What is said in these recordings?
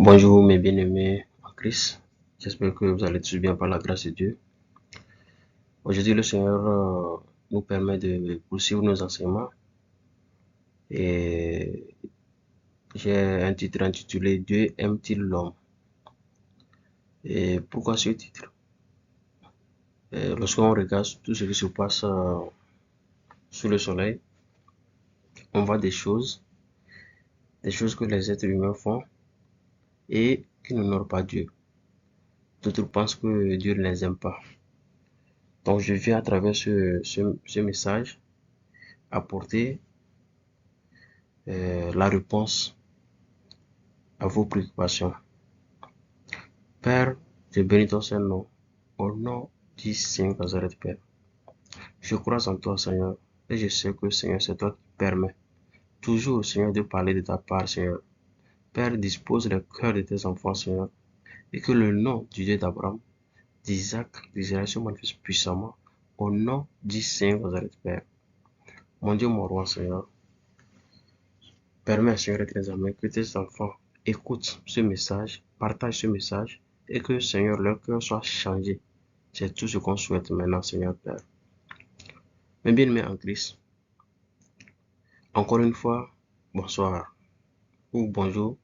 Bonjour mes bien-aimés en Christ, j'espère que vous allez tous bien par la grâce de Dieu. Aujourd'hui le Seigneur nous permet de poursuivre nos enseignements et j'ai un titre intitulé Dieu aime-t-il l'homme? Et pourquoi ce titre? Lorsqu'on regarde tout ce qui se passe sous le soleil, on voit des choses que les êtres humains font et qui n'honorent pas Dieu. D'autres pensent que Dieu ne les aime pas. Donc je viens à travers ce message apporter la réponse à vos préoccupations. Père, je bénis ton Saint-Nom, au nom du Seigneur Nazareth, Père. Je crois en toi, Seigneur, et je sais que, Seigneur, c'est toi qui permets toujours, Seigneur, de parler de ta part, Seigneur. Père, dispose le cœur de tes enfants, Seigneur, et que le nom du Dieu d'Abraham, d'Isaac, d'Israël se manifeste puissamment, au nom du Seigneur Nazareth, Père. Mon Dieu, mon roi, Seigneur, permets, Seigneur, et tes amis, que tes enfants écoutent ce message, partagent ce message, et que, Seigneur, leur cœur soit changé. C'est tout ce qu'on souhaite maintenant, Seigneur Père. Mes bien-aimés en Christ, encore une fois, bonsoir ou bonjour,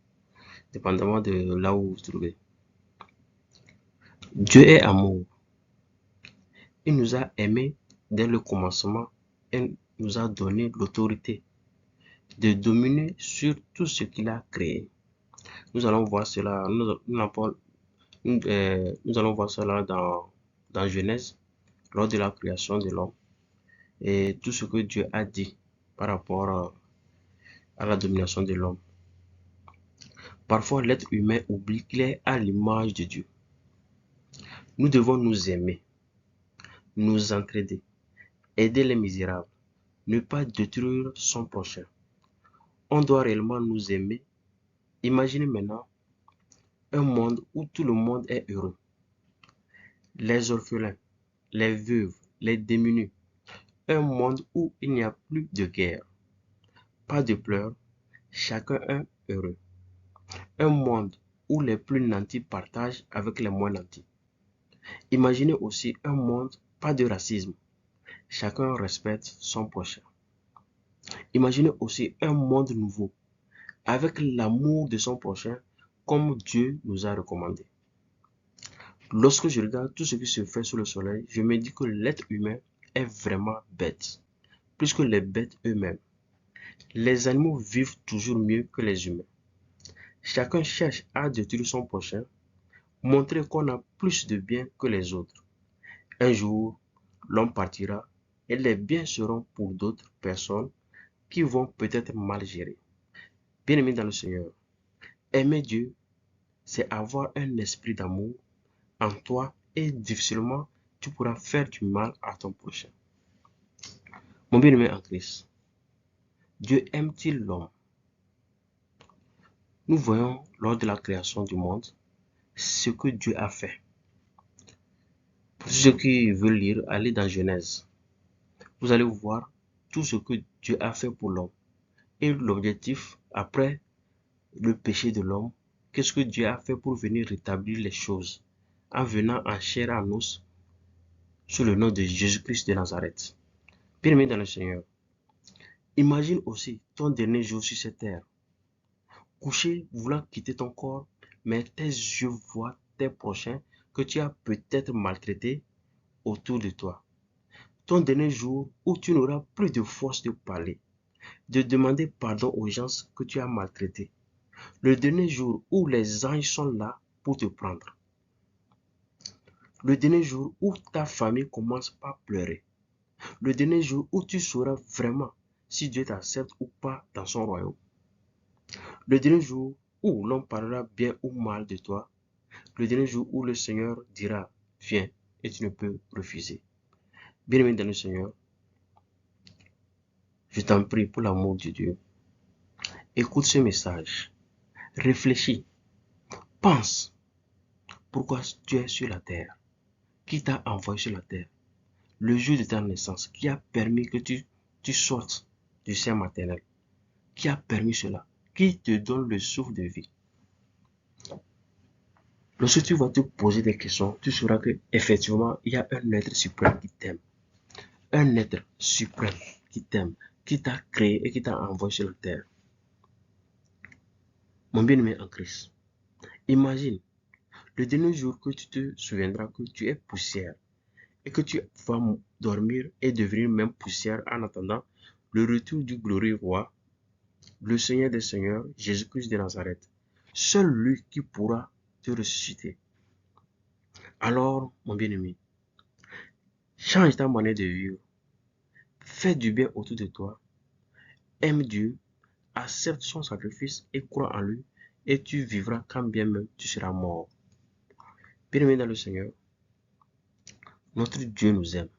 dépendamment de là où vous vous trouvez. Dieu est amour. Il nous a aimés dès le commencement et nous a donné l'autorité de dominer sur tout ce qu'il a créé. Nous allons voir cela, nous allons voir cela dans Genèse, lors de la création de l'homme, et tout ce que Dieu a dit par rapport à la domination de l'homme. Parfois, l'être humain oublie qu'il est à l'image de Dieu. Nous devons nous aimer, nous entraider, aider les misérables, ne pas détruire son prochain. On doit réellement nous aimer. Imaginez maintenant un monde où tout le monde est heureux. Les orphelins, les veuves, les démunis. Un monde où il n'y a plus de guerre, pas de pleurs, chacun est heureux. Un monde où les plus nantis partagent avec les moins nantis. Imaginez aussi un monde pas de racisme. Chacun respecte son prochain. Imaginez aussi un monde nouveau, avec l'amour de son prochain, comme Dieu nous a recommandé. Lorsque je regarde tout ce qui se fait sous le soleil, je me dis que l'être humain est vraiment bête, plus que les bêtes eux-mêmes. Les animaux vivent toujours mieux que les humains. Chacun cherche à détruire son prochain, montrer qu'on a plus de biens que les autres. Un jour, l'homme partira et les biens seront pour d'autres personnes qui vont peut-être mal gérer. Bien-aimé dans le Seigneur, aimer Dieu, c'est avoir un esprit d'amour en toi et difficilement tu pourras faire du mal à ton prochain. Mon bien-aimé en Christ, Dieu aime-t-il l'homme? Nous voyons lors de la création du monde ce que Dieu a fait. Pour ceux qui veulent lire, allez dans Genèse. Vous allez voir tout ce que Dieu a fait pour l'homme. Et l'objectif, après le péché de l'homme, qu'est-ce que Dieu a fait pour venir rétablir les choses en venant en chair et en os sous le nom de Jésus-Christ de Nazareth. Bien-aimé dans le Seigneur, imagine aussi ton dernier jour sur cette terre. Couché, voulant quitter ton corps, mais tes yeux voient tes prochains que tu as peut-être maltraités autour de toi. Ton dernier jour où tu n'auras plus de force de parler, de demander pardon aux gens que tu as maltraités. Le dernier jour où les anges sont là pour te prendre. Le dernier jour où ta famille commence par pleurer. Le dernier jour où tu sauras vraiment si Dieu t'accepte ou pas dans son royaume. Le dernier jour où l'on parlera bien ou mal de toi. Le dernier jour où le Seigneur dira, viens, et tu ne peux refuser. Bien-aimé dans le Seigneur, je t'en prie pour l'amour de Dieu. Écoute ce message. Réfléchis. Pense. Pourquoi tu es sur la terre? Qui t'a envoyé sur la terre? Le jour de ta naissance, qui a permis que tu sortes du sein maternel? Qui a permis cela? Qui te donne le souffle de vie? Lorsque tu vas te poser des questions, tu sauras que effectivement il y a un être suprême qui t'aime. Un être suprême qui t'aime, qui t'a créé et qui t'a envoyé sur la terre. Mon bien-aimé en Christ, imagine le dernier jour que tu te souviendras que tu es poussière et que tu vas dormir et devenir même poussière en attendant le retour du glorieux roi, le Seigneur des Seigneurs, Jésus-Christ de Nazareth. Seul lui qui pourra te ressusciter. Alors, mon bien-aimé, change ta manière de vivre. Fais du bien autour de toi. Aime Dieu, accepte son sacrifice et crois en lui, et tu vivras quand bien même tu seras mort. Bien-aimé dans le Seigneur, notre Dieu nous aime.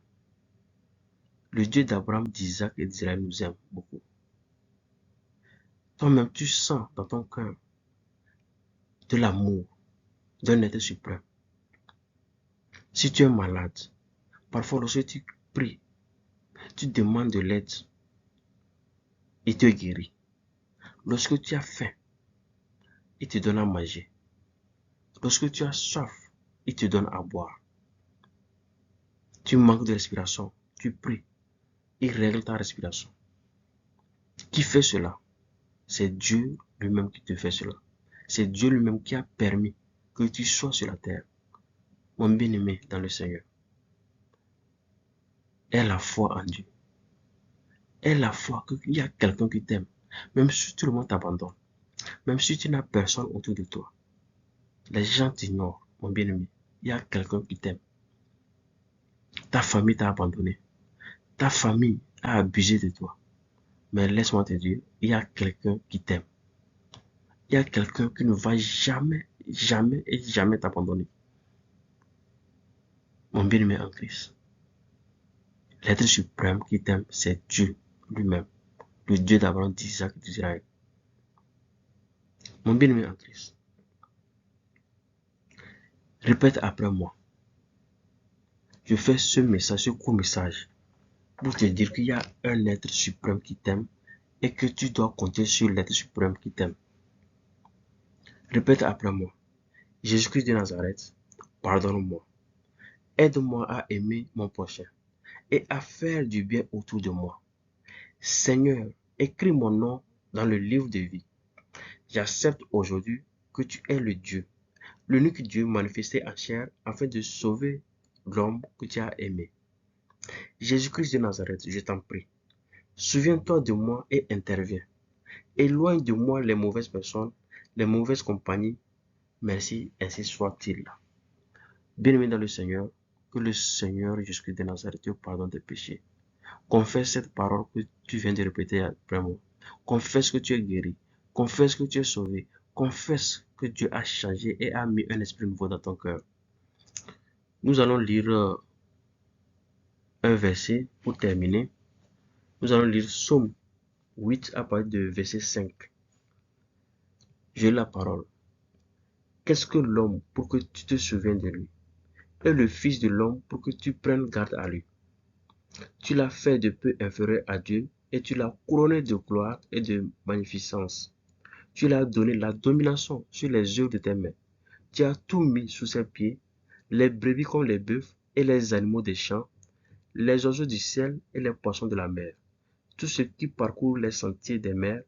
Le Dieu d'Abraham, d'Isaac et d'Israël nous aime beaucoup. Toi-même, tu sens dans ton cœur de l'amour d'un être suprême. Si tu es malade, parfois lorsque tu pries, tu demandes de l'aide, il te guérit. Lorsque tu as faim, il te donne à manger. Lorsque tu as soif, il te donne à boire. Tu manques de respiration, tu pries, il règle ta respiration. Qui fait cela? C'est Dieu lui-même qui te fait cela. C'est Dieu lui-même qui a permis que tu sois sur la terre. Mon bien-aimé dans le Seigneur, aie la foi en Dieu. Aie la foi qu'il y a quelqu'un qui t'aime. Même si tout le monde t'abandonne. Même si tu n'as personne autour de toi. Les gens t'ignorent, mon bien-aimé. Il y a quelqu'un qui t'aime. Ta famille t'a abandonné. Ta famille a abusé de toi. Mais laisse-moi te dire, il y a quelqu'un qui t'aime. Il y a quelqu'un qui ne va jamais, jamais et jamais t'abandonner. Mon bien-aimé en Christ. L'être suprême qui t'aime, c'est Dieu lui-même. Le Dieu d'Abraham, d'Isaac et d'Israël. Mon bien-aimé en Christ. Répète après moi. Je fais ce message, ce court message, pour te dire qu'il y a un être suprême qui t'aime et que tu dois compter sur l'être suprême qui t'aime. Répète après moi. Jésus-Christ de Nazareth, pardonne-moi. Aide-moi à aimer mon prochain et à faire du bien autour de moi. Seigneur, écris mon nom dans le livre de vie. J'accepte aujourd'hui que tu es le Dieu, l'unique Dieu manifesté en chair afin de sauver l'homme que tu as aimé. Jésus-Christ de Nazareth, je t'en prie, souviens-toi de moi et interviens. Éloigne de moi les mauvaises personnes, les mauvaises compagnies. Merci, ainsi soit-il. Bien-aimé dans le Seigneur, que le Seigneur Jésus-Christ de Nazareth te pardonne tes péchés. Confesse cette parole que tu viens de répéter après moi. Confesse que tu es guéri. Confesse que tu es sauvé. Confesse que Dieu a changé et a mis un esprit nouveau dans ton cœur. Nous allons lire un verset pour terminer. Nous allons lire Psaume 8 à partir de verset 5. J'ai la parole. Qu'est-ce que l'homme pour que tu te souviennes de lui? Et le Fils de l'homme pour que tu prennes garde à lui. Tu l'as fait de peu inférieur à Dieu et tu l'as couronné de gloire et de magnificence. Tu lui as donné la domination sur les œuvres de tes mains. Tu as tout mis sous ses pieds, les brebis comme les bœufs et les animaux des champs, les oiseaux du ciel et les poissons de la mer, tout ce qui parcourt les sentiers des mers.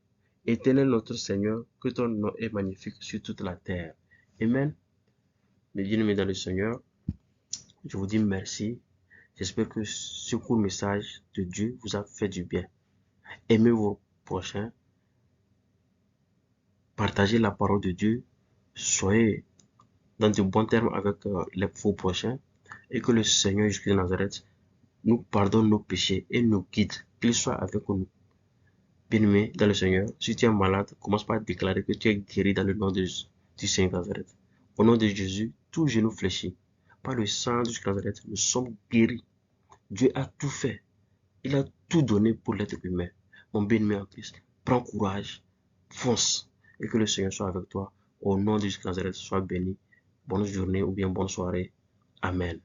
Éternel notre Seigneur, que ton nom est magnifique sur toute la terre. Amen. Mes bien-aimés dans le Seigneur, je vous dis merci. J'espère que ce court message de Dieu vous a fait du bien. Aimez vos prochains. Partagez la parole de Dieu. Soyez dans de bons termes avec vos prochains. Et que le Seigneur Jésus de Nazareth nous pardonne nos péchés et nous guide. Qu'il soit avec nous. Bien-aimé dans le Seigneur, si tu es malade, commence par déclarer que tu es guéri dans le nom du Seigneur Nazareth. Au nom de Jésus, tout genou fléchit. Par le sang de Jésus Nazareth, nous sommes guéris. Dieu a tout fait. Il a tout donné pour l'être humain. Mon bien-aimé en Christ, prends courage, fonce, et que le Seigneur soit avec toi. Au nom de Jésus Nazareth, sois béni. Bonne journée ou bien bonne soirée. Amen.